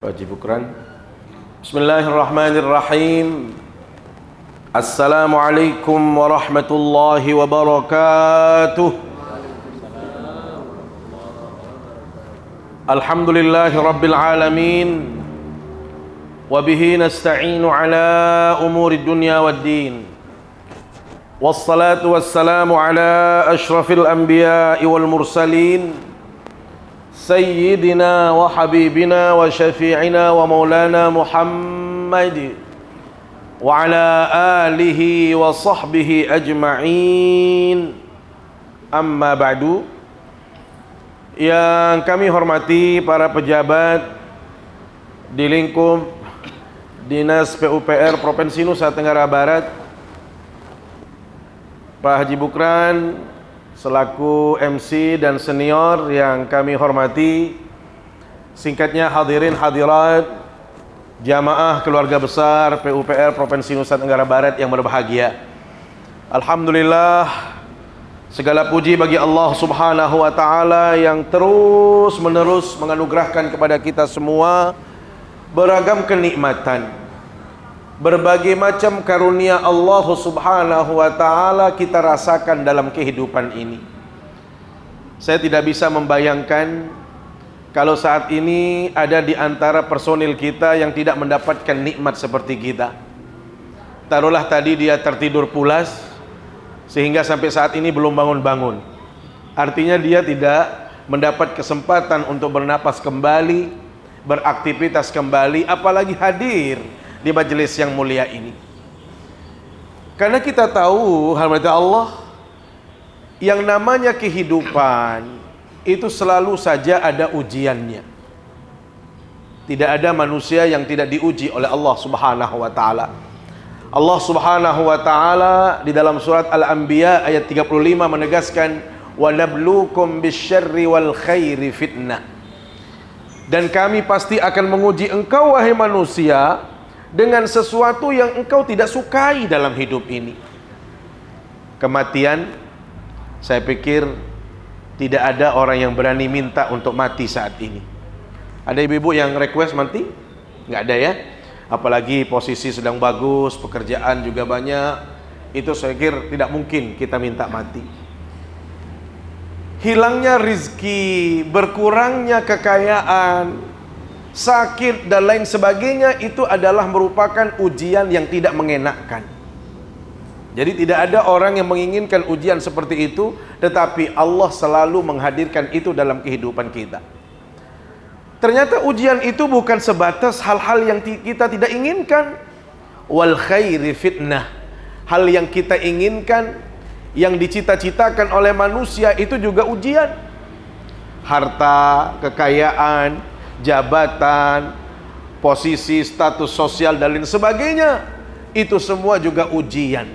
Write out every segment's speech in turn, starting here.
Wajib Quran. Bismillahirrahmanirrahim. Assalamualaikum warahmatullahi wabarakatuh. Alhamdulillahi rabbil alamin. Wabihi nasta'inu ala umuri dunya waddin. Wassalatu wassalamu ala ashrafil anbiya'i wal mursalin, Sayyidina wa habibina wa syafi'ina wa maulana Muhammad wa ala alihi wa sahbihi ajma'in. Amma ba'du. Yang kami hormati para pejabat di lingkup Dinas PUPR Provinsi Nusa Tenggara Barat, Pak Haji Bukran selaku MC dan senior yang kami hormati, singkatnya hadirin hadirat, jamaah keluarga besar PUPR Provinsi Nusa Tenggara Barat yang berbahagia. Alhamdulillah, segala puji bagi Allah Subhanahu wa taala yang terus menerus menganugerahkan kepada kita semua beragam kenikmatan. Berbagai macam karunia Allah Subhanahu wa taala kita rasakan dalam kehidupan ini. Saya tidak bisa membayangkan kalau saat ini ada di antara personil kita yang tidak mendapatkan nikmat seperti kita. Taruhlah tadi dia tertidur pulas sehingga sampai saat ini belum bangun-bangun. Artinya dia tidak mendapat kesempatan untuk bernapas kembali, beraktivitas kembali, apalagi hadir di majelis yang mulia ini. Karena kita tahu hadirat Allah, yang namanya kehidupan itu selalu saja ada ujiannya. Tidak ada manusia yang tidak diuji oleh Allah Subhanahu wa taala. Allah Subhanahu wa taala di dalam surat Al-Anbiya ayat 35 menegaskan, wa nabluukum bisyarri wal khairi fitnah. Dan kami pasti akan menguji engkau wahai manusia dengan sesuatu yang engkau tidak sukai dalam hidup ini. Kematian, saya pikir tidak ada orang yang berani minta untuk mati saat ini. Ada ibu-ibu yang request mati? Nggak ada ya. Apalagi posisi sedang bagus, pekerjaan juga banyak. Itu saya pikir tidak mungkin kita minta mati. Hilangnya rizki, berkurangnya kekayaan, sakit dan lain sebagainya, itu adalah merupakan ujian yang tidak mengenakkan. Jadi tidak ada orang yang menginginkan ujian seperti itu, tetapi Allah selalu menghadirkan itu dalam kehidupan kita. Ternyata ujian itu bukan sebatas hal-hal yang kita tidak inginkan. Wal khairi fitnah. Hal yang kita inginkan, yang dicita-citakan oleh manusia, itu juga ujian. Harta, kekayaan, jabatan, posisi, status sosial dan lain sebagainya, itu semua juga ujian.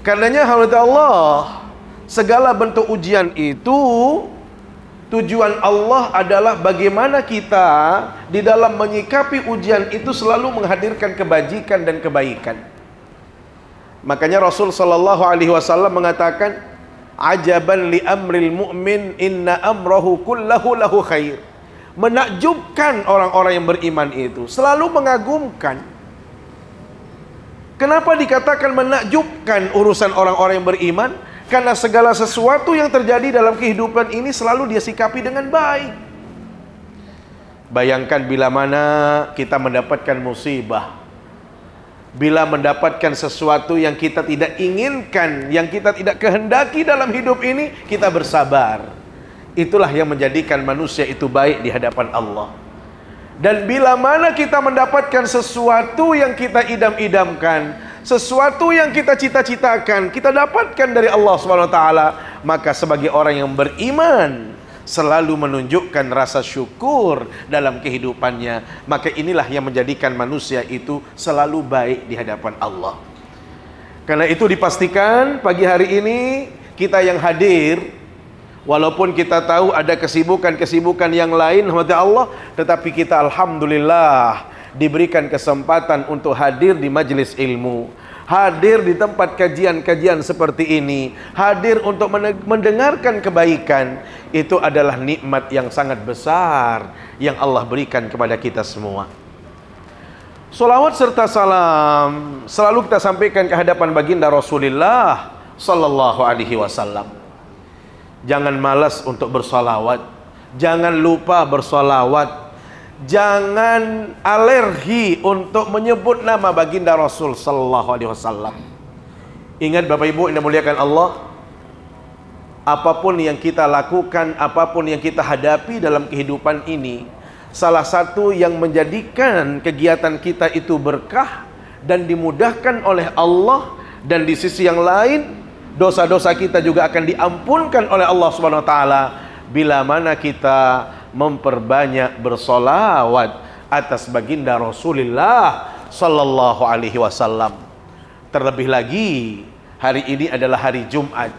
Karenanya hadirat Allah, segala bentuk ujian itu tujuan Allah adalah bagaimana kita di dalam menyikapi ujian itu selalu menghadirkan kebajikan dan kebaikan. Makanya Rasul sallallahu alaihi wasallam mengatakan, ajaban li amril mu'min inna amrahu kullahu lahu khair. Menakjubkan orang-orang yang beriman itu, selalu mengagumkan. Kenapa dikatakan menakjubkan urusan orang-orang yang beriman? Karena segala sesuatu yang terjadi dalam kehidupan ini selalu dia sikapi dengan baik. Bayangkan bila mana kita mendapatkan musibah, bila mendapatkan sesuatu yang kita tidak inginkan, yang kita tidak kehendaki dalam hidup ini, kita bersabar. Itulah yang menjadikan manusia itu baik di hadapan Allah. Dan bila mana kita mendapatkan sesuatu yang kita idam-idamkan, sesuatu yang kita cita-citakan, kita dapatkan dari Allah SWT, maka sebagai orang yang beriman selalu menunjukkan rasa syukur dalam kehidupannya. Maka inilah yang menjadikan manusia itu selalu baik di hadapan Allah. Karena itu dipastikan pagi hari ini kita yang hadir, walaupun kita tahu ada kesibukan-kesibukan yang lain, Allah, tetapi kita alhamdulillah diberikan kesempatan untuk hadir di majelis ilmu, hadir di tempat kajian-kajian seperti ini, hadir untuk mendengarkan kebaikan, itu adalah nikmat yang sangat besar yang Allah berikan kepada kita semua. Salawat serta salam selalu kita sampaikan ke hadapan baginda Rasulullah sallallahu alaihi wasallam. Jangan malas untuk bersalawat, jangan lupa bersalawat, jangan alergi untuk menyebut nama baginda Rasul sallallahu alaihi wasallam. Ingat Bapak Ibu yang dimuliakan Allah, apapun yang kita lakukan, apapun yang kita hadapi dalam kehidupan ini, salah satu yang menjadikan kegiatan kita itu berkah dan dimudahkan oleh Allah, dan di sisi yang lain dosa-dosa kita juga akan diampunkan oleh Allah Subhanahu wa taala bila mana kita memperbanyak bersolawat atas baginda Rasulullah sallallahu alaihi wasallam. Terlebih lagi hari ini adalah hari Jumat.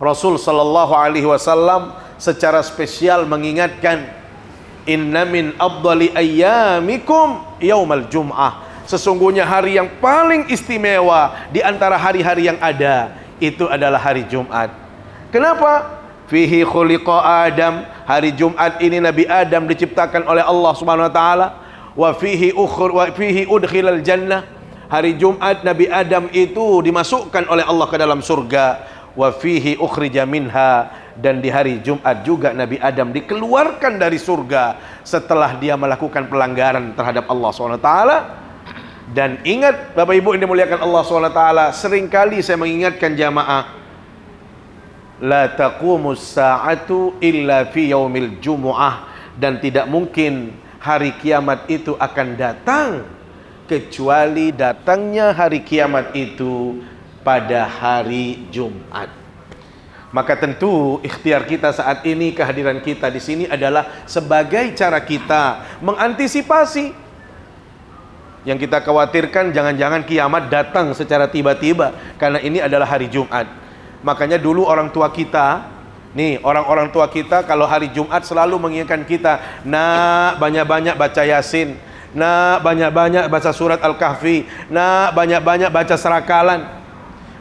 Rasul sallallahu alaihi wasallam secara spesial mengingatkan, inna min afdali ayyamikum yaumal jum'ah. Sesungguhnya hari yang paling istimewa di antara hari-hari yang ada itu adalah hari Jumat. Kenapa? Fihi khuliqa Adam. Hari Jumat ini Nabi Adam diciptakan oleh Allah Subhanahu wa taala. Wa fihi udkhilal jannah. Hari Jumat Nabi Adam itu dimasukkan oleh Allah ke dalam surga. Wa fihi ukhrija minha. Dan di hari Jumat juga Nabi Adam dikeluarkan dari surga setelah dia melakukan pelanggaran terhadap Allah Subhanahu wa taala. Dan ingat Bapak Ibu yang dimuliakan Allah SWT, seringkali saya mengingatkan jamaah, la taqumus sa'atu illa fi yaumil jumu'ah, dan tidak mungkin hari kiamat itu akan datang kecuali datangnya hari kiamat itu pada hari Jumat. Maka tentu ikhtiar kita saat ini, kehadiran kita di sini adalah sebagai cara kita mengantisipasi. Yang kita khawatirkan jangan-jangan kiamat datang secara tiba-tiba, karena ini adalah hari Jumat. Makanya dulu orang tua kita, nih orang-orang tua kita kalau hari Jumat selalu mengingatkan kita, nak banyak-banyak baca Yasin, nak banyak-banyak baca surat Al-Kahfi, nak banyak-banyak baca serakalan,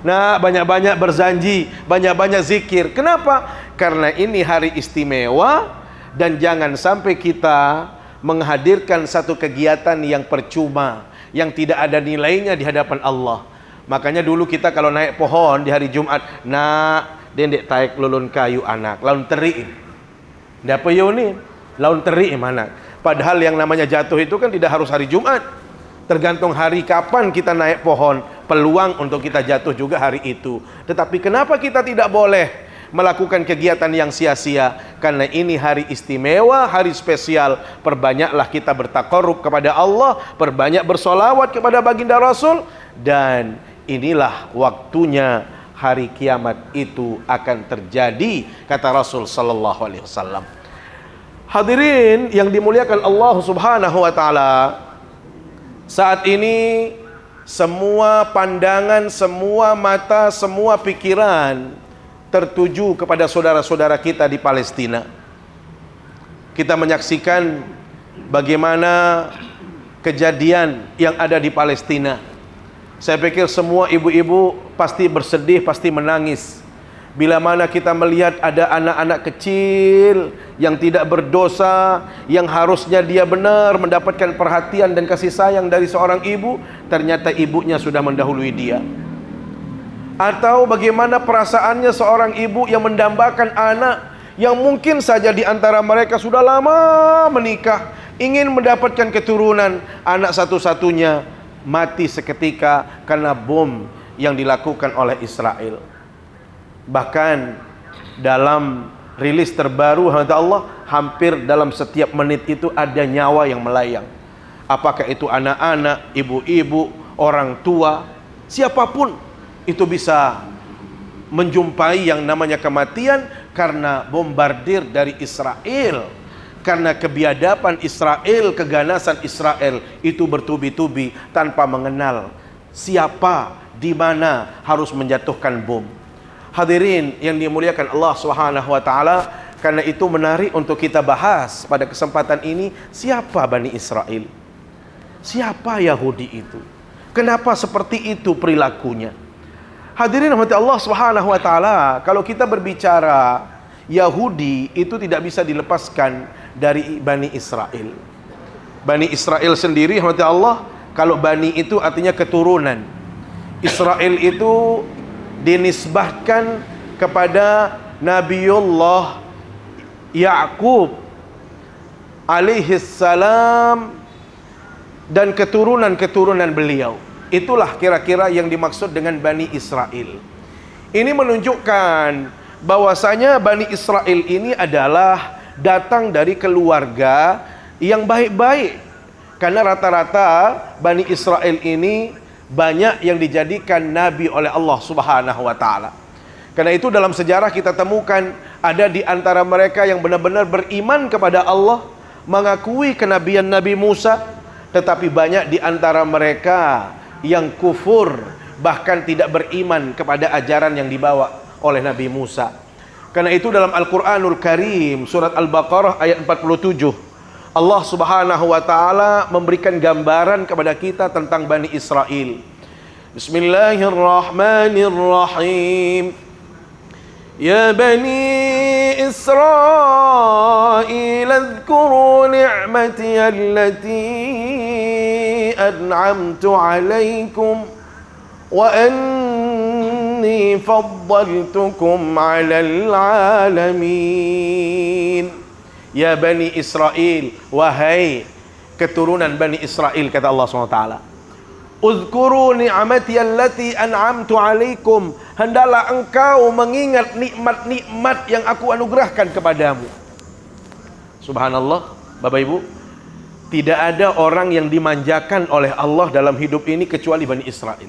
nak banyak-banyak berzanji, banyak-banyak zikir. Kenapa? Karena ini hari istimewa, dan jangan sampai kita menghadirkan satu kegiatan yang percuma, yang tidak ada nilainya di hadapan Allah. Makanya dulu kita kalau naik pohon di hari Jumat, nak dendek taik lulun kayu anak, laun teri. Dapa yo ni, laun teri mana? Padahal yang namanya jatuh itu kan tidak harus hari Jumat. Tergantung hari kapan kita naik pohon, peluang untuk kita jatuh juga hari itu. Tetapi kenapa kita tidak boleh melakukan kegiatan yang sia-sia? Karena ini hari istimewa, hari spesial. Perbanyaklah kita bertaqarrub kepada Allah, perbanyak bersolawat kepada baginda Rasul, dan inilah waktunya hari kiamat itu akan terjadi, kata Rasul sallallahu alaihi wasallam. Hadirin yang dimuliakan Allah Subhanahu wa taala, saat ini semua pandangan, semua mata, semua pikiran tertuju kepada saudara-saudara kita di Palestina. Kita menyaksikan bagaimana kejadian yang ada di Palestina. Saya pikir semua ibu-ibu pasti bersedih, pasti menangis bila mana kita melihat ada anak-anak kecil yang tidak berdosa, yang harusnya dia benar mendapatkan perhatian dan kasih sayang dari seorang ibu, ternyata ibunya sudah mendahului dia. Atau bagaimana perasaannya seorang ibu yang mendambakan anak yang mungkin saja di antara mereka sudah lama menikah, ingin mendapatkan keturunan, anak satu-satunya mati seketika karena bom yang dilakukan oleh Israel. Bahkan dalam rilis terbaru Allah, hampir dalam setiap menit itu ada nyawa yang melayang. Apakah itu anak-anak, ibu-ibu, orang tua, siapapun itu bisa menjumpai yang namanya kematian karena bombardir dari Israel, karena kebiadaban Israel, keganasan Israel itu bertubi-tubi tanpa mengenal siapa, di mana harus menjatuhkan bom. Hadirin yang dimuliakan Allah Subhanahu wa taala, karena itu menarik untuk kita bahas pada kesempatan ini, siapa Bani Israel? Siapa Yahudi itu? Kenapa seperti itu perilakunya? Hadirin rahmati Allah Subhanahu wa taala, kalau kita berbicara Yahudi itu tidak bisa dilepaskan dari Bani Israel. Bani Israel sendiri rahmati Allah, kalau Bani itu artinya keturunan. Israel itu dinisbahkan kepada Nabiullah Ya'qub alaihi salam dan keturunan-keturunan beliau. Itulah kira-kira yang dimaksud dengan Bani Israel. Ini menunjukkan bahwasanya Bani Israel ini adalah datang dari keluarga yang baik-baik. Karena rata-rata Bani Israel ini banyak yang dijadikan nabi oleh Allah Subhanahu wa taala. Karena itu dalam sejarah kita temukan ada di antara mereka yang benar-benar beriman kepada Allah, mengakui kenabian Nabi Musa, tetapi banyak di antara mereka yang kufur, bahkan tidak beriman kepada ajaran yang dibawa oleh Nabi Musa. Karena itu dalam Al-Quranul Karim surat Al-Baqarah ayat 47, Allah Subhanahu wa taala memberikan gambaran kepada kita tentang Bani Israel. Bismillahirrahmanirrahim. Ya Bani Israel, adhkuru ni'mati allati an'amtu alaikum wa anni faddaltukum 'alal 'alamin. Ya Bani Israel, wahai keturunan Bani Israel, kata Allah SWT, uzkuru ni'mati allati an'amtu alaikum, hendaklah engkau mengingat nikmat-nikmat yang aku anugerahkan kepadamu. Subhanallah, Bapak Ibu, tidak ada orang yang dimanjakan oleh Allah dalam hidup ini kecuali Bani Israel.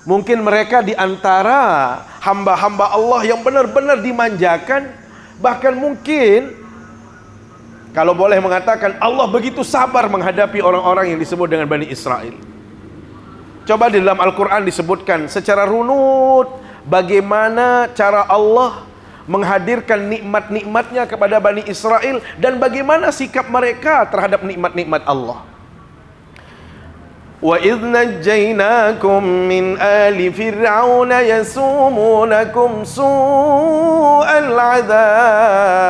Mungkin mereka di antara hamba-hamba Allah yang benar-benar dimanjakan, bahkan mungkin kalau boleh mengatakan Allah begitu sabar menghadapi orang-orang yang disebut dengan Bani Israel. Coba di dalam Al-Quran disebutkan secara runut bagaimana cara Allah menghadirkan nikmat-nikmatnya kepada Bani Israel dan bagaimana sikap mereka terhadap nikmat-nikmat Allah. Wa idh najjaynakum min ali fir'aun yasumunakum su'al 'adzab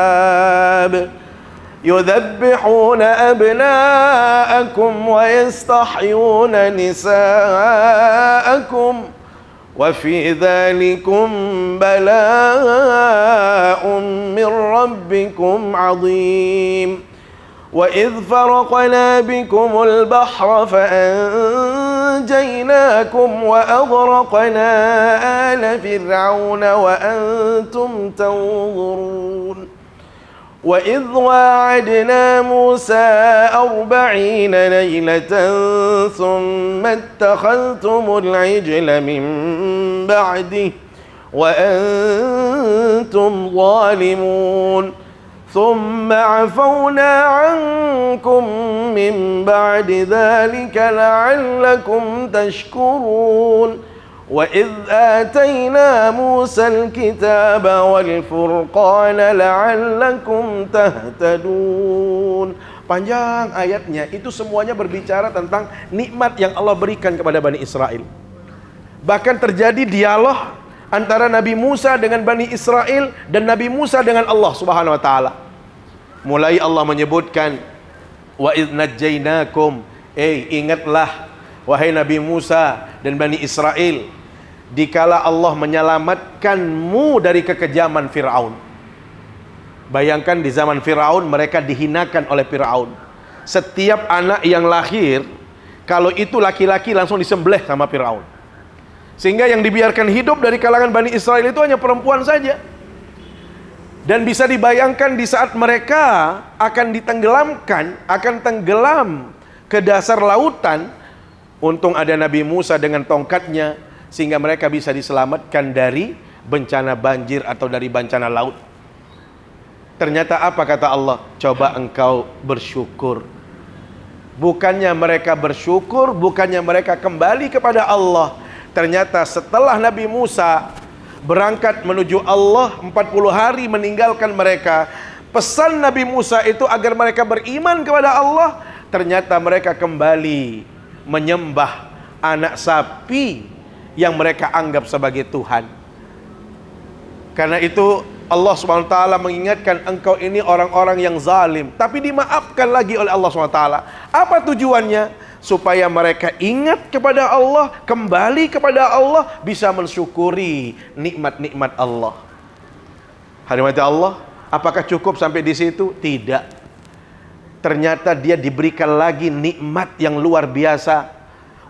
يذبحون أبناءكم ويستحيون نساءكم وفي ذلكم بلاء من ربكم عظيم وإذ فرقنا بكم البحر فأنجيناكم وأغرقنا آل فرعون وأنتم تنظرون وإذ واعدنا موسى 40 ليلة ثم اتخذتم العجل من بعده وأنتم ظالمون ثم عفونا عنكم من بعد ذلك لعلكم تشكرون وَإِذْ آتَيْنَا مُوسَى الْكِتَابَ وَالْفُرْقَانَ لَعَلَّكُمْ تَهْتَدُونَ. Panjang ayatnya, itu semuanya berbicara tentang nikmat yang Allah berikan kepada Bani Israel. Bahkan terjadi dialog antara Nabi Musa dengan Bani Israel dan Nabi Musa dengan Allah Subhanahu wa taala. Mulai Allah menyebutkan wa idz najjaynakum, ingatlah wahai Nabi Musa dan Bani Israel, dikala Allah menyelamatkanmu dari kekejaman Fir'aun. Bayangkan di zaman Fir'aun mereka dihinakan oleh Fir'aun. Setiap anak yang lahir, kalau itu laki-laki langsung disembelih sama Fir'aun. Sehingga yang dibiarkan hidup dari kalangan Bani Israel itu hanya perempuan saja. Dan bisa dibayangkan di saat mereka akan ditenggelamkan, akan tenggelam ke dasar lautan, untung ada Nabi Musa dengan tongkatnya, sehingga mereka bisa diselamatkan dari bencana banjir atau dari bencana laut. Ternyata apa kata Allah? Coba engkau bersyukur. Bukannya mereka bersyukur, bukannya mereka kembali kepada Allah. Ternyata setelah Nabi Musa berangkat menuju Allah 40 hari meninggalkan mereka, pesan Nabi Musa itu agar mereka beriman kepada Allah. Ternyata mereka kembali menyembah anak sapi yang mereka anggap sebagai Tuhan. Karena itu Allah SWT mengingatkan, engkau ini orang-orang yang zalim, tapi dimaafkan lagi oleh Allah SWT. Apa tujuannya? Supaya mereka ingat kepada Allah, kembali kepada Allah, bisa mensyukuri nikmat-nikmat Allah. Hadirin Allah, apakah cukup sampai di situ? Tidak. Ternyata dia diberikan lagi nikmat yang luar biasa.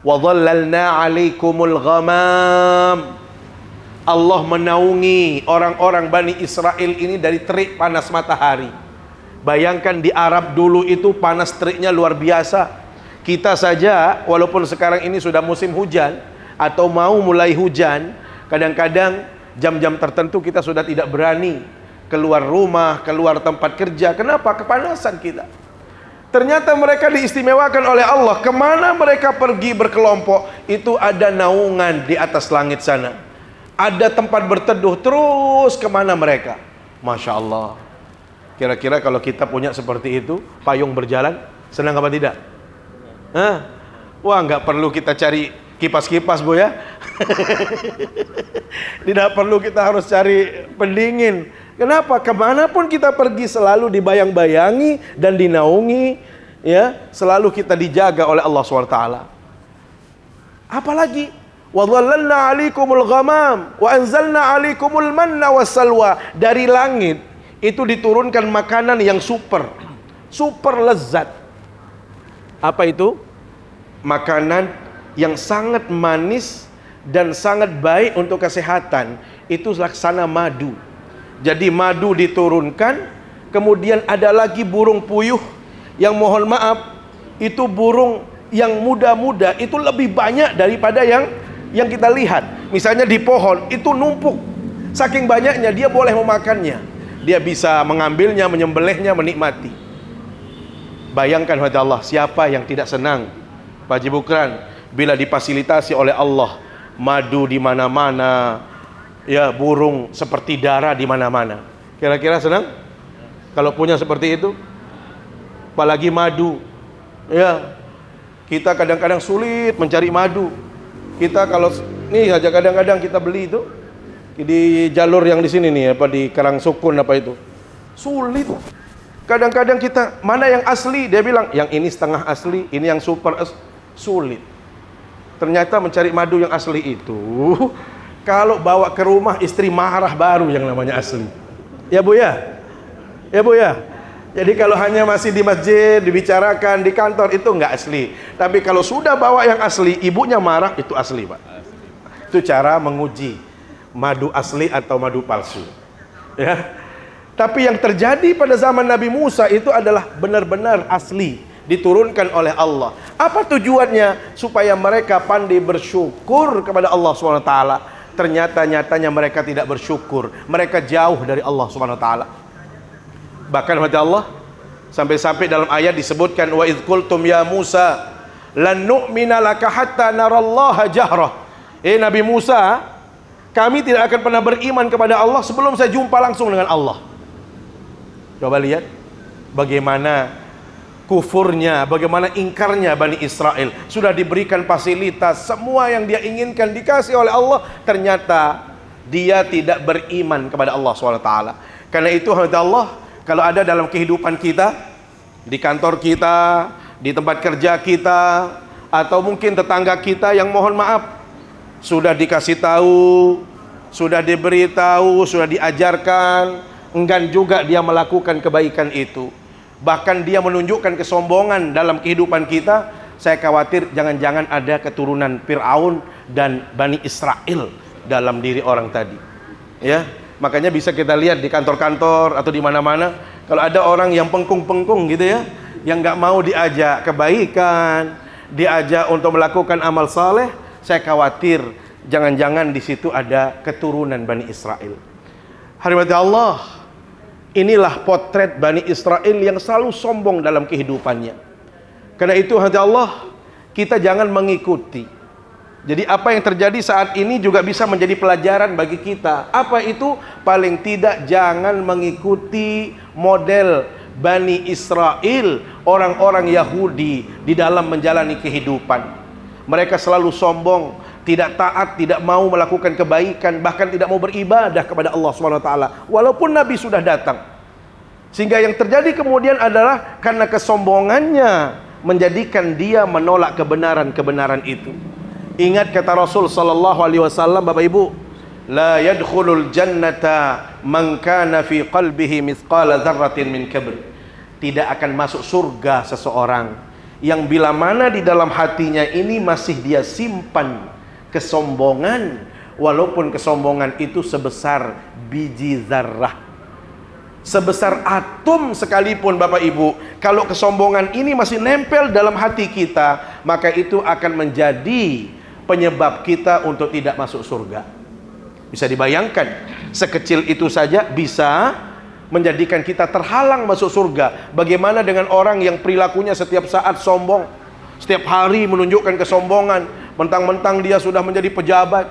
Wa dhallalna 'alaikumul ghamam. Allah menaungi orang-orang Bani Israel ini dari terik panas matahari. Bayangkan di Arab dulu itu panas teriknya luar biasa. Kita saja walaupun sekarang ini sudah musim hujan atau mau mulai hujan, kadang-kadang jam-jam tertentu kita sudah tidak berani keluar rumah, keluar tempat kerja. Kenapa? Kepanasan kita. Ternyata mereka diistimewakan oleh Allah. Kemana mereka pergi berkelompok, itu ada naungan di atas langit sana. Ada tempat berteduh, terus kemana mereka? Masya Allah. Kira-kira kalau kita punya seperti itu, payung berjalan, senang apa tidak? Hah? Wah, nggak perlu kita cari kipas-kipas, Bu ya. Tidak perlu kita harus cari pendingin. Kenapa? Kemanapun kita pergi selalu dibayang-bayangi dan dinaungi, ya, selalu kita dijaga oleh Allah SWT. Apalagi wa dhallalna 'alaikumul ghamam wa anzalna 'alaikumul manna wassalwa. Dari langit itu diturunkan makanan yang super lezat. Apa itu? Makanan yang sangat manis dan sangat baik untuk kesehatan. Itu laksana madu. Jadi madu diturunkan, kemudian ada lagi burung puyuh yang mohon maaf, itu burung yang muda-muda itu lebih banyak daripada yang kita lihat. Misalnya di pohon itu numpuk, saking banyaknya dia boleh memakannya, dia bisa mengambilnya, menyembelihnya, menikmati. Bayangkan wahai Allah, siapa yang tidak senang, Pak Haji Bukran, bila difasilitasi oleh Allah madu di mana-mana, ya, burung seperti darah di mana-mana. Kira-kira senang? Kalau punya seperti itu, apalagi madu. Ya, kita kadang-kadang sulit mencari madu. Kita kalau nih aja kadang-kadang kita beli itu di jalur yang di sini nih, apa di Karangsukun apa itu. Sulit. Kadang-kadang kita mana yang asli, dia bilang yang ini setengah asli, ini yang super sulit. Ternyata mencari madu yang asli itu kalau bawa ke rumah istri marah baru yang namanya asli. Ya Bu ya? Ya Bu ya? Jadi kalau hanya masih di masjid, dibicarakan, di kantor, itu enggak asli. Tapi kalau sudah bawa yang asli, ibunya marah, itu asli Pak. Itu cara menguji madu asli atau madu palsu. Ya. Tapi yang terjadi pada zaman Nabi Musa itu adalah benar-benar asli, diturunkan oleh Allah. Apa tujuannya? Supaya mereka pandai bersyukur kepada Allah SWT. Ternyata nyatanya mereka tidak bersyukur, mereka jauh dari Allah SWT. Bahkan kata Allah, sampai-sampai dalam ayat disebutkan, wa idz qultum ya Musa lan nu'mina laka hatta narallaha jahrah. Nabi Musa, kami tidak akan pernah beriman kepada Allah sebelum saya jumpa langsung dengan Allah. Coba lihat bagaimana kufurnya, bagaimana ingkarnya Bani Israel. Sudah diberikan fasilitas, semua yang dia inginkan dikasih oleh Allah, ternyata dia tidak beriman kepada Allah SWT. Karena itu Allah, kalau ada dalam kehidupan kita, di kantor kita, di tempat kerja kita, atau mungkin tetangga kita yang mohon maaf sudah dikasih tahu, sudah diberitahu, sudah diajarkan, enggan juga dia melakukan kebaikan itu, bahkan dia menunjukkan kesombongan dalam kehidupan kita, saya khawatir jangan-jangan ada keturunan Fir'aun dan Bani Israel dalam diri orang tadi. Ya, makanya bisa kita lihat di kantor-kantor atau di mana-mana, kalau ada orang yang pengkung-pengkung gitu ya, yang nggak mau diajak kebaikan, diajak untuk melakukan amal saleh, saya khawatir jangan-jangan di situ ada keturunan Bani Israel. Hadirin Allah, inilah potret Bani Israel yang selalu sombong dalam kehidupannya. Karena itu hadirin Allah, kita jangan mengikuti. Jadi apa yang terjadi saat ini juga bisa menjadi pelajaran bagi kita. Apa itu? Paling tidak jangan mengikuti model Bani Israel, orang-orang Yahudi di dalam menjalani kehidupan. Mereka selalu sombong, tidak taat, tidak mau melakukan kebaikan, bahkan tidak mau beribadah kepada Allah SWT walaupun Nabi sudah datang. Sehingga yang terjadi kemudian adalah karena kesombongannya menjadikan dia menolak kebenaran-kebenaran itu. Ingat kata Rasul sallallahu alaihi wasallam, Bapak Ibu, la yadkhulul jannata man kana fi qalbihi mithqala dzarratin min kibr. Tidak akan masuk surga seseorang yang bila mana di dalam hatinya ini masih dia simpan kesombongan, walaupun kesombongan itu sebesar biji zarrah, sebesar atom sekalipun. Bapak Ibu, kalau kesombongan ini masih nempel dalam hati kita, maka itu akan menjadi penyebab kita untuk tidak masuk surga. Bisa dibayangkan, sekecil itu saja bisa menjadikan kita terhalang masuk surga. Bagaimana dengan orang yang perilakunya setiap saat sombong, setiap hari menunjukkan kesombongan, mentang-mentang dia sudah menjadi pejabat,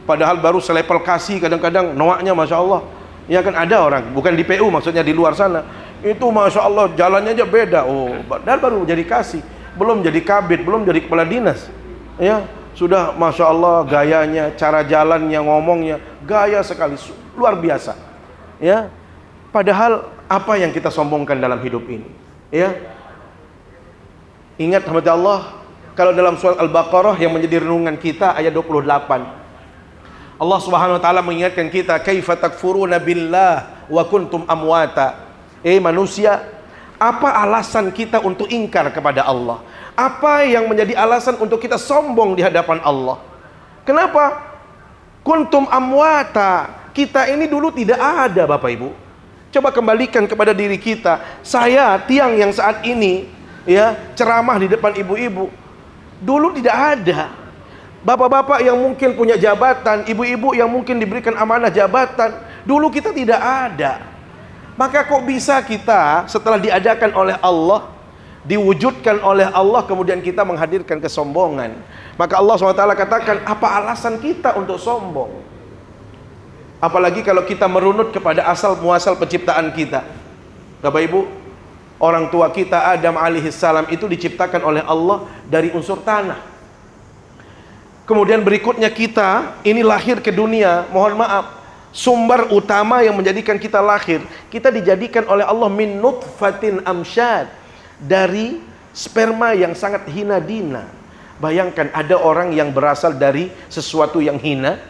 padahal baru selepel kasih, kadang-kadang noaknya Masya Allah. Ya kan, ada orang, bukan di PU maksudnya, di luar sana, itu Masya Allah jalannya aja beda. Oh, dan baru jadi kasih, belum jadi kabid, belum jadi kepala dinas, ya sudah Masya Allah gayanya, cara jalannya, ngomongnya, gaya sekali, luar biasa. Ya, padahal apa yang kita sombongkan dalam hidup ini? Ya, ingat rahmat Allah, kalau dalam surat Al-Baqarah yang menjadi renungan kita ayat 28, Allah Subhanahu wa taala mengingatkan kita, kaifa takfuruna billah wa kuntum amwata. Manusia, apa alasan kita untuk ingkar kepada Allah? Apa yang menjadi alasan untuk kita sombong di hadapan Allah? Kenapa? Kuntum amwata. Kita ini dulu tidak ada, Bapak Ibu. Coba kembalikan kepada diri kita. Saya, tiang yang saat ini ya ceramah di depan ibu-ibu, dulu tidak ada. Bapak-bapak yang mungkin punya jabatan, ibu-ibu yang mungkin diberikan amanah jabatan, dulu kita tidak ada. Maka kok bisa kita setelah diadakan oleh Allah, diwujudkan oleh Allah, kemudian kita menghadirkan kesombongan? Maka Allah SWT katakan, apa alasan kita untuk sombong? Apalagi kalau kita merunut kepada asal muasal penciptaan kita. Bapak Ibu, orang tua kita Adam alaihissalam itu diciptakan oleh Allah dari unsur tanah. Kemudian berikutnya kita ini lahir ke dunia, mohon maaf, sumber utama yang menjadikan kita lahir, kita dijadikan oleh Allah min nutfatin amsyad, dari sperma yang sangat hina dina. Bayangkan, ada orang yang berasal dari sesuatu yang hina,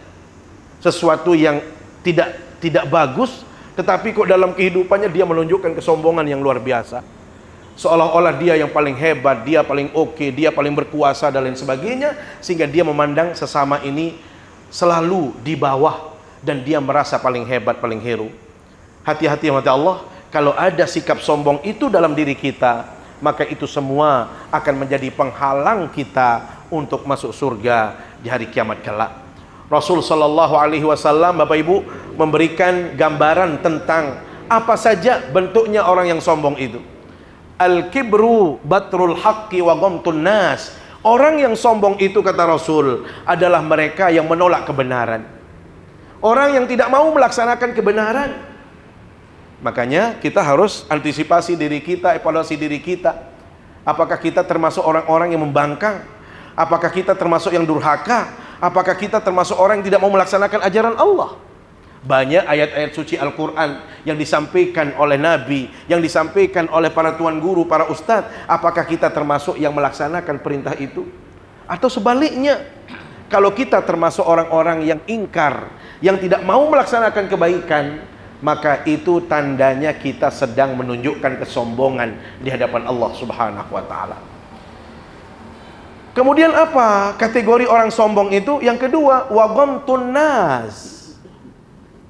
sesuatu yang tidak bagus, tetapi kok dalam kehidupannya dia menunjukkan kesombongan yang luar biasa, seolah-olah dia yang paling hebat, dia paling oke, dia paling berkuasa dan lain sebagainya, sehingga dia memandang sesama ini selalu di bawah dan dia merasa paling hebat, paling hero. Hati-hati mata Allah, kalau ada sikap sombong itu dalam diri kita, maka itu semua akan menjadi penghalang kita untuk masuk surga di hari kiamat kelak. Rasul sallallahu alaihi wasallam, Bapak Ibu, memberikan gambaran tentang apa saja bentuknya orang yang sombong itu. Al-kibru batrul haqqi wa ghamtun nas. Orang yang sombong itu, kata Rasul, adalah mereka yang menolak kebenaran. Orang yang tidak mau melaksanakan kebenaran. Makanya kita harus antisipasi diri kita, evaluasi diri kita. Apakah kita termasuk orang-orang yang membangkang? Apakah kita termasuk yang durhaka? Apakah kita termasuk orang yang tidak mau melaksanakan ajaran Allah? Banyak ayat-ayat suci Al-Quran yang disampaikan oleh Nabi, yang disampaikan oleh para tuan guru, para ustadz. Apakah kita termasuk yang melaksanakan perintah itu? Atau sebaliknya, kalau kita termasuk orang-orang yang ingkar, yang tidak mau melaksanakan kebaikan, maka itu tandanya kita sedang menunjukkan kesombongan di hadapan Allah Subhanahu wa ta'ala. Kemudian apa kategori orang sombong itu? Yang kedua, wa ghamtun nas.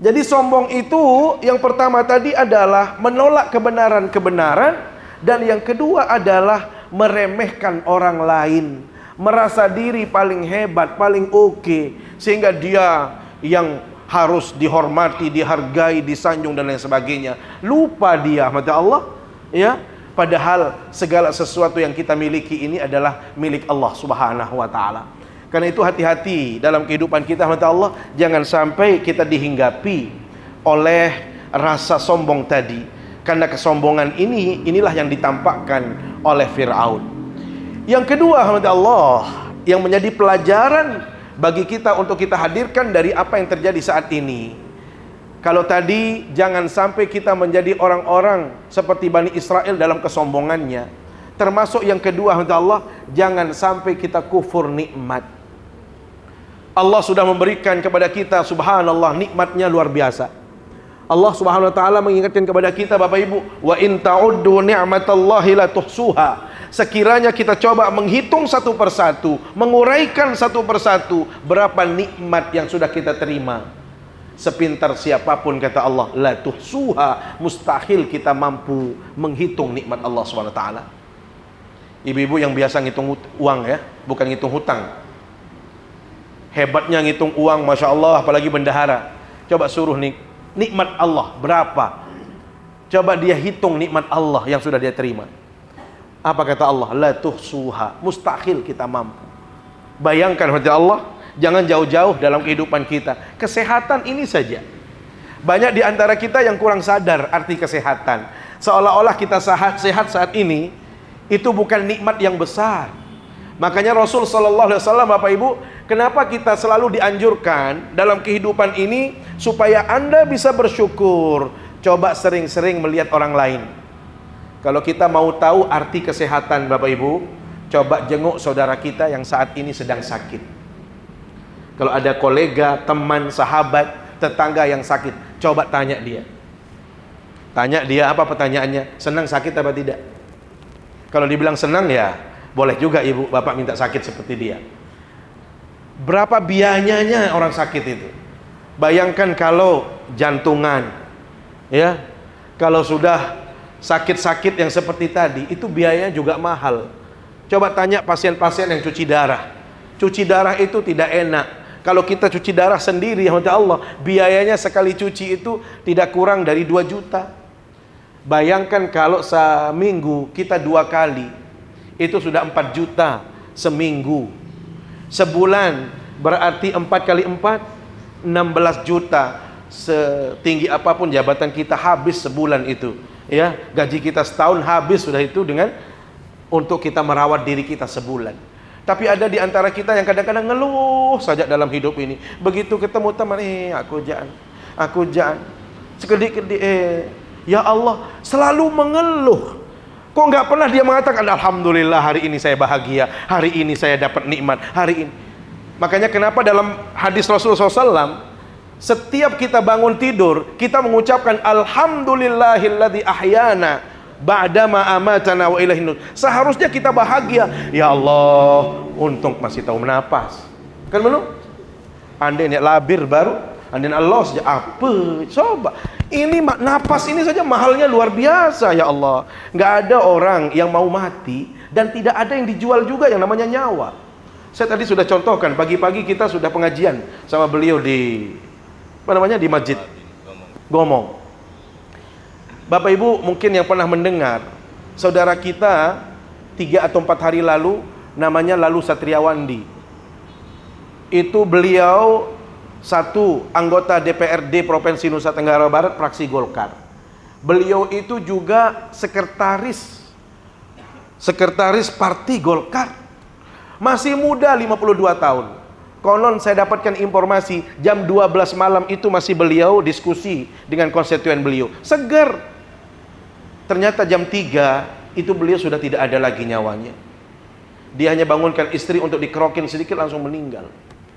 Jadi sombong itu yang pertama tadi adalah menolak kebenaran-kebenaran, dan yang kedua adalah meremehkan orang lain, merasa diri paling hebat, paling oke, sehingga dia yang harus dihormati, dihargai, disanjung dan lain sebagainya. Lupa dia mata Allah, ya. Padahal segala sesuatu yang kita miliki ini adalah milik Allah Subhanahu wa ta'ala. Karena itu hati-hati dalam kehidupan kita mata Allah, jangan sampai kita dihinggapi oleh rasa sombong tadi. Karena kesombongan inilah yang ditampakkan oleh Fir'aun. Yang kedua mata Allah, yang menjadi pelajaran bagi kita untuk kita hadirkan dari apa yang terjadi saat ini. Kalau tadi jangan sampai kita menjadi orang-orang seperti Bani Israel dalam kesombongannya. Termasuk yang kedua, Allah, jangan sampai kita kufur nikmat. Allah sudah memberikan kepada kita, subhanallah, nikmatnya luar biasa. Allah subhanahu wa ta'ala mengingatkan kepada kita, Bapak Ibu, wa in ta'uddu ni'matallahi la tuhsuha. Sekiranya kita coba menghitung satu persatu, menguraikan satu persatu, berapa nikmat yang sudah kita terima. Sepintar siapapun, kata Allah, la tuhsuha, mustahil kita mampu menghitung nikmat Allah subhanahu wa ta'ala. Ibu-ibu yang biasa ngitung uang ya, bukan ngitung hutang. Hebatnya ngitung uang, Masya Allah, apalagi bendahara. Coba suruh nikmat Allah berapa? Coba dia hitung nikmat Allah yang sudah dia terima. Apa kata Allah? La tuhsuha, mustahil kita mampu. Bayangkan kata Allah, jangan jauh-jauh dalam kehidupan kita. Kesehatan ini saja. Banyak di antara kita yang kurang sadar arti kesehatan. Seolah-olah kita sehat saat ini itu bukan nikmat yang besar. Makanya Rasul sallallahu alaihi wasallam, Bapak Ibu, kenapa kita selalu dianjurkan dalam kehidupan ini supaya Anda bisa bersyukur. Coba sering-sering melihat orang lain. Kalau kita mau tahu arti kesehatan, Bapak Ibu, coba jenguk saudara kita yang saat ini sedang sakit. Kalau ada kolega, teman, sahabat, tetangga yang sakit, coba tanya dia. Tanya dia, apa pertanyaannya? Senang sakit apa tidak? Kalau dibilang senang, ya boleh juga ibu bapak minta sakit seperti dia. Berapa biayanya orang sakit itu? Bayangkan kalau jantungan, ya, kalau sudah sakit-sakit yang seperti tadi, itu biayanya juga mahal. Coba tanya pasien-pasien yang cuci darah. Cuci darah itu tidak enak. Kalau kita cuci darah sendiri, ya Allah, biayanya sekali cuci itu tidak kurang dari 2 juta. Bayangkan kalau seminggu kita 2 kali, itu sudah 4 juta seminggu. Sebulan berarti 4 kali 4, 16 juta. Setinggi apapun jabatan kita habis sebulan itu, ya, gaji kita setahun habis sudah itu dengan untuk kita merawat diri kita sebulan. Tapi ada di antara kita yang kadang-kadang ngeluh saja dalam hidup ini. Begitu ketemu teman, aku jangan sekedik-kedik, ya Allah, selalu mengeluh. Kok nggak pernah dia mengatakan alhamdulillah hari ini saya bahagia, hari ini saya dapat nikmat, hari ini. Makanya kenapa dalam hadis Rasulullah SAW, setiap kita bangun tidur, kita mengucapkan alhamdulillahilladzi ahyana ba'dama amatana wa ilaihin nur. Seharusnya kita bahagia. Ya Allah, untung masih tahu menapas. Kan belum? Andai ini labir baru, andai Allah saja apa? Coba. Ini napas ini saja mahalnya luar biasa, ya Allah. Nggak ada orang yang mau mati dan tidak ada yang dijual juga yang namanya nyawa. Saya tadi sudah contohkan, pagi-pagi kita sudah pengajian sama beliau di di Masjid Gomong. Bapak Ibu mungkin yang pernah mendengar saudara kita 3 atau 4 hari lalu namanya Lalu Satriawandi. Itu beliau satu anggota DPRD Provinsi Nusa Tenggara Barat fraksi Golkar. Beliau itu juga sekretaris parti Golkar. Masih muda, 52 tahun. Konon saya dapatkan informasi jam 12 malam itu masih beliau diskusi dengan konstituen beliau. Segar. Ternyata jam 3 itu beliau sudah tidak ada lagi nyawanya. Dia hanya bangunkan istri untuk dikerokin sedikit langsung meninggal.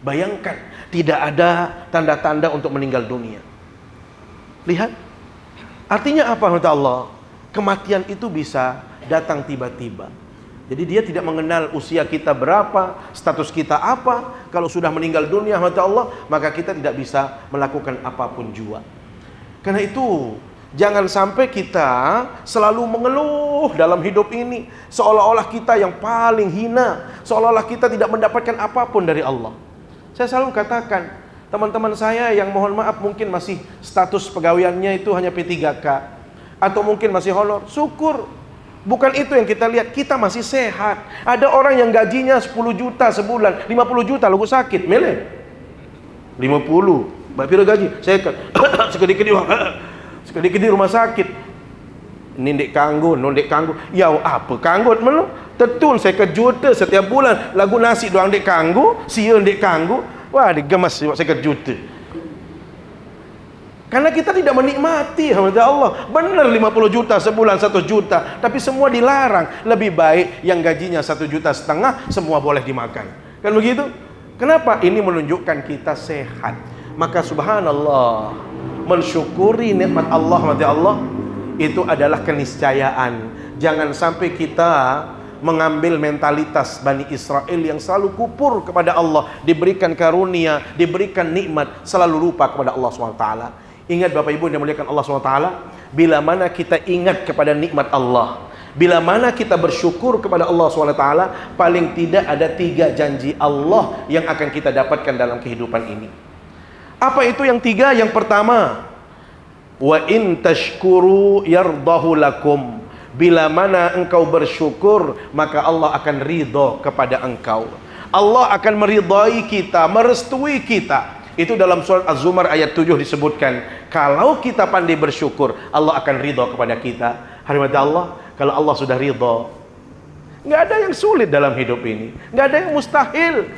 Bayangkan, tidak ada tanda-tanda untuk meninggal dunia. Lihat, artinya apa kata Allah? Kematian itu bisa datang tiba-tiba. Jadi dia tidak mengenal usia kita berapa, status kita apa. Kalau sudah meninggal dunia kata Allah, maka kita tidak bisa melakukan apapun jua. Karena itu, jangan sampai kita selalu mengeluh dalam hidup ini, seolah-olah kita yang paling hina, seolah-olah kita tidak mendapatkan apapun dari Allah. Saya selalu katakan, teman-teman saya yang mohon maaf mungkin masih status pegawaiannya itu hanya P3K, atau mungkin masih honor, syukur. Bukan itu yang kita lihat, kita masih sehat. Ada orang yang gajinya 10 juta sebulan, 50 juta lalu sakit, milih 50, Mbak Pira gaji, saya kan sekedik-kedik di rumah sakit. Nindik kanggut, nondek kanggut. Ya apa kanggut melu? Tetun saya kejuta setiap bulan. Lagu nasi doang dek kanggu, sia dek kanggu. Wah, digemas saya kejuta. Karena kita tidak menikmati rahmat Allah. Benar 50 juta sebulan, 1 juta, tapi semua dilarang. Lebih baik yang gajinya 1,5 juta, semua boleh dimakan. Kan begitu? Kenapa? Ini menunjukkan kita sehat. Maka subhanallah, mensyukuri nikmat Allah, rahmat Allah, itu adalah keniscayaan. Jangan sampai kita mengambil mentalitas Bani Israel yang selalu kupur kepada Allah, diberikan karunia, diberikan nikmat, selalu lupa kepada Allah SWT. Ingat Bapak Ibu yang dimuliakan Allah SWT, bila mana kita ingat kepada nikmat Allah, bila mana kita bersyukur kepada Allah SWT, paling tidak ada 3 janji Allah yang akan kita dapatkan dalam kehidupan ini. Apa itu yang 3? Yang pertama, wa in tashkuru yardahu lakum. Bila mana engkau bersyukur, maka Allah akan ridha kepada engkau. Allah akan meridai kita, merestui kita. Itu dalam surat Az-Zumar ayat 7 disebutkan, kalau kita pandai bersyukur, Allah akan ridha kepada kita. Hadirin Allah, kalau Allah sudah ridha, nggak ada yang sulit dalam hidup ini, nggak ada yang mustahil.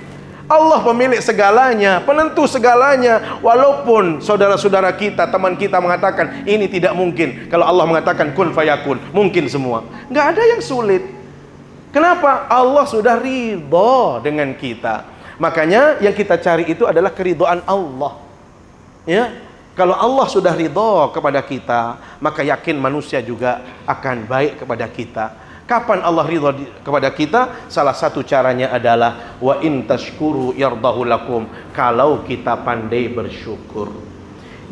Allah pemilik segalanya, penentu segalanya. Walaupun saudara-saudara kita, teman kita mengatakan ini tidak mungkin, kalau Allah mengatakan kun fayakun, mungkin semua. Nggak ada yang sulit. Kenapa? Allah sudah ridha dengan kita. Makanya yang kita cari itu adalah keridhaan Allah. Ya, kalau Allah sudah ridha kepada kita, maka yakin manusia juga akan baik kepada kita. Kapan Allah ridha kepada kita? Salah satu caranya adalah wa in tashkuru yardahu lakum, kalau kita pandai bersyukur.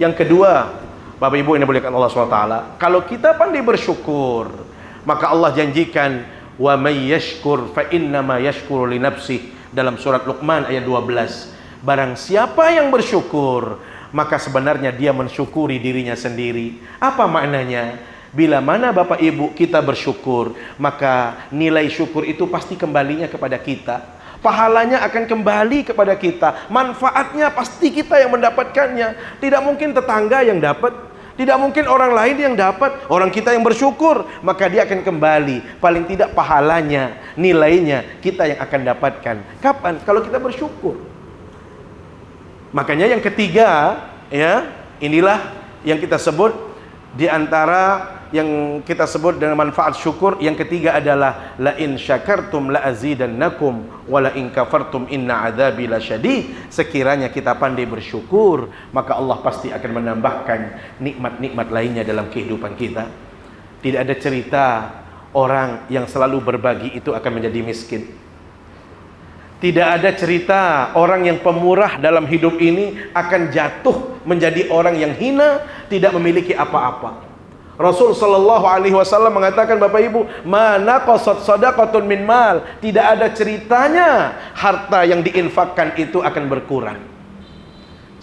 Yang kedua, Bapak Ibu yang dimuliakan Allah SWT, kalau kita pandai bersyukur, maka Allah janjikan wa may yashkur fa innama yashkuru li nafsihi, dalam surat Luqman ayat 12. Barang siapa yang bersyukur, maka sebenarnya dia mensyukuri dirinya sendiri. Apa maknanya? Bila mana Bapak Ibu kita bersyukur, maka nilai syukur itu pasti kembalinya kepada kita. Pahalanya akan kembali kepada kita. Manfaatnya pasti kita yang mendapatkannya. Tidak mungkin tetangga yang dapat, tidak mungkin orang lain yang dapat. Orang kita yang bersyukur, maka dia akan kembali. Paling tidak pahalanya, nilainya kita yang akan dapatkan. Kapan? Kalau kita bersyukur. Makanya yang ketiga, ya, inilah yang kita sebut di antara yang kita sebut dengan manfaat syukur. Yang ketiga adalah la in syakartum la azidannakum wa la in kafartum inna adzabi lasyadid. Sekiranya kita pandai bersyukur, maka Allah pasti akan menambahkan nikmat-nikmat lainnya dalam kehidupan kita. Tidak ada cerita orang yang selalu berbagi itu akan menjadi miskin. Tidak ada cerita orang yang pemurah dalam hidup ini akan jatuh menjadi orang yang hina, tidak memiliki apa-apa. Rasul sallallahu alaihi wasallam mengatakan, Bapak Ibu, mana qasat sadaqatun min mal, tidak ada ceritanya harta yang diinfakkan itu akan berkurang.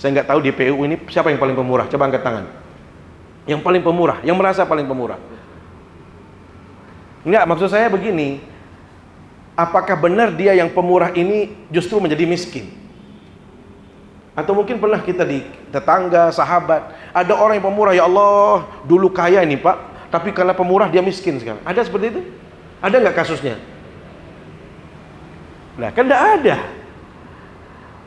Saya nggak tahu di PU ini siapa yang paling pemurah, coba angkat tangan. Yang paling pemurah, yang merasa paling pemurah. Enggak, maksud saya begini, apakah benar dia yang pemurah ini justru menjadi miskin? Atau mungkin pernah kita di tetangga, sahabat, ada orang yang pemurah, ya Allah, dulu kaya ini Pak, tapi karena pemurah dia miskin sekarang. Ada seperti itu? Ada nggak kasusnya? Nah, kan nggak ada.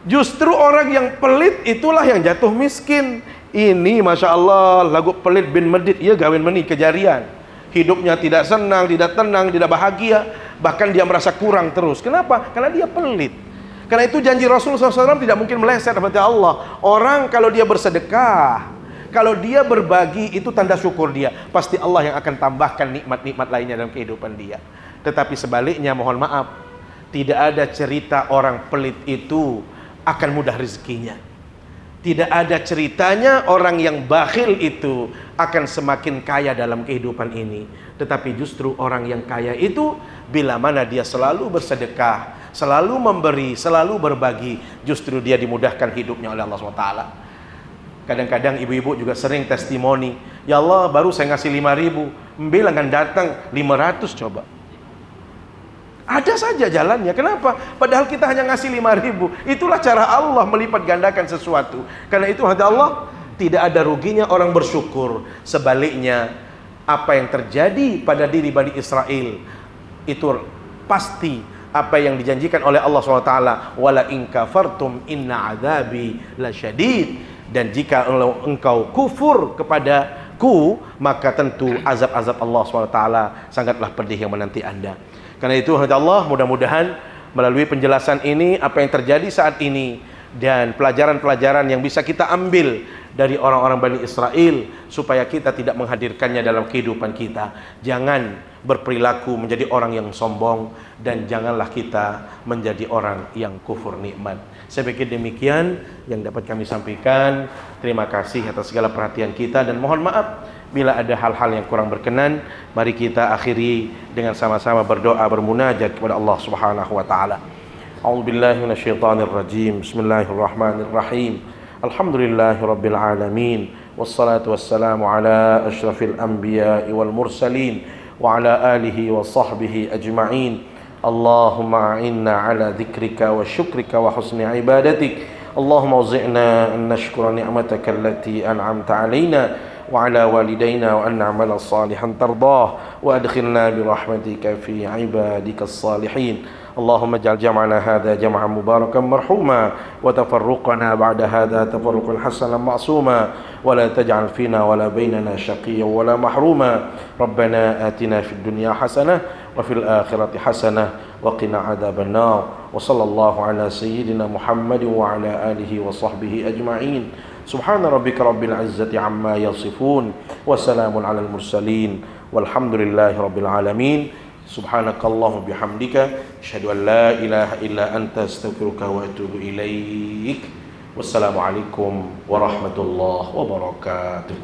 Justru orang yang pelit itulah yang jatuh miskin. Ini Masya Allah, lagu pelit bin medit, ia gawin meni kejarian. Hidupnya tidak senang, tidak tenang, tidak bahagia, bahkan dia merasa kurang terus. Kenapa? Karena dia pelit. Karena itu janji Rasulullah SAW tidak mungkin meleset kepada Allah. Orang kalau dia bersedekah, kalau dia berbagi, itu tanda syukur dia. Pasti Allah yang akan tambahkan nikmat-nikmat lainnya dalam kehidupan dia. Tetapi sebaliknya, mohon maaf, tidak ada cerita orang pelit itu akan mudah rezekinya. Tidak ada ceritanya orang yang bakhil itu akan semakin kaya dalam kehidupan ini. Tetapi justru orang yang kaya itu, bila mana dia selalu bersedekah, selalu memberi, selalu berbagi, justru dia dimudahkan hidupnya oleh Allah SWT. Kadang-kadang ibu-ibu juga sering testimoni, ya Allah baru saya ngasih 5.000, bilangan datang 500 coba. Ada saja jalannya. Kenapa? Padahal kita hanya ngasih 5.000. Itulah cara Allah melipat gandakan sesuatu. Karena itu hati Allah, tidak ada ruginya orang bersyukur. Sebaliknya, apa yang terjadi pada diri Bani Israel itu pasti apa yang dijanjikan oleh Allah SWT, wala in kafartum inna adzabi lasyadid, dan jika engkau kufur kepadaku maka tentu azab-azab Allah SWT sangatlah pedih yang menanti anda. Karena itu Allah, mudah-mudahan melalui penjelasan ini apa yang terjadi saat ini dan pelajaran-pelajaran yang bisa kita ambil dari orang-orang Bani Israel supaya kita tidak menghadirkannya dalam kehidupan kita. Jangan berperilaku menjadi orang yang sombong dan janganlah kita menjadi orang yang kufur nikmat. Saya pikir demikian yang dapat kami sampaikan. Terima kasih atas segala perhatian kita dan mohon maaf bila ada hal-hal yang kurang berkenan. Mari kita akhiri dengan sama-sama berdoa bermunajat kepada Allah Subhanahu wa taala. A'udzubillahi minasyaitonir rajim. Bismillahirrahmanirrahim. Alhamdulillahi rabbil alamin. Wassalatu wassalamu ala asyrafil anbiya'i wal mursalin wa ala alihi wa sahbihi ajma'in. Allahumma a'inna ala dzikrika wa syukrika wa husni ibadatik. Allahumma uzi'na an nashkura ni'mataka allati an'amta 'alaina وعلى والدينا وأن نعمل صالحا ترضاه وأدخلنا برحمتك في عبادك الصالحين. اللهم اجعل جمعنا هذا جمعا مباركا مرحوما وتفرقنا بعد هذا تفرقا حسنا معصوما ولا تجعل فينا ولا بيننا شقيا ولا محروما. ربنا آتنا في الدنيا حسنة وفي الآخرة حسنة وقنا عذاب النار. وصلى الله على سيدنا محمد وعلى آله وصحبه أجمعين. سبحان ربك رب العزة عما يصفون وسلام على المرسلين والحمد لله رب العالمين. سبحانك اللهم بحمدك أشهد أن لا إله إلا أنت أستغفرك وأتوب إليك. والسلام عليكم ورحمة الله وبركاته.